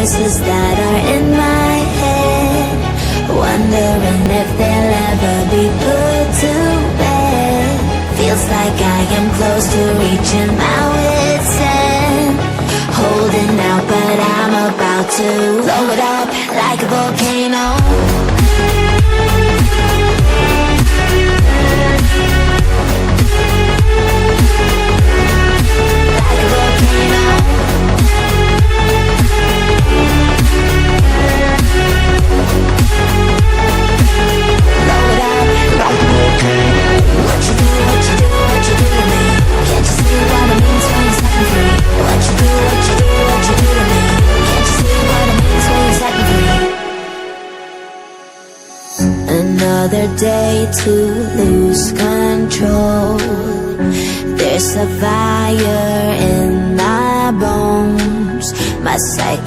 voices that are in my head, wondering if they'll ever be put to bed. Feels like I am close to reaching my wit's end, holding out, but I'm about to blow it up like a volcano. Another day to lose control. There's a fire in my bones. My psyche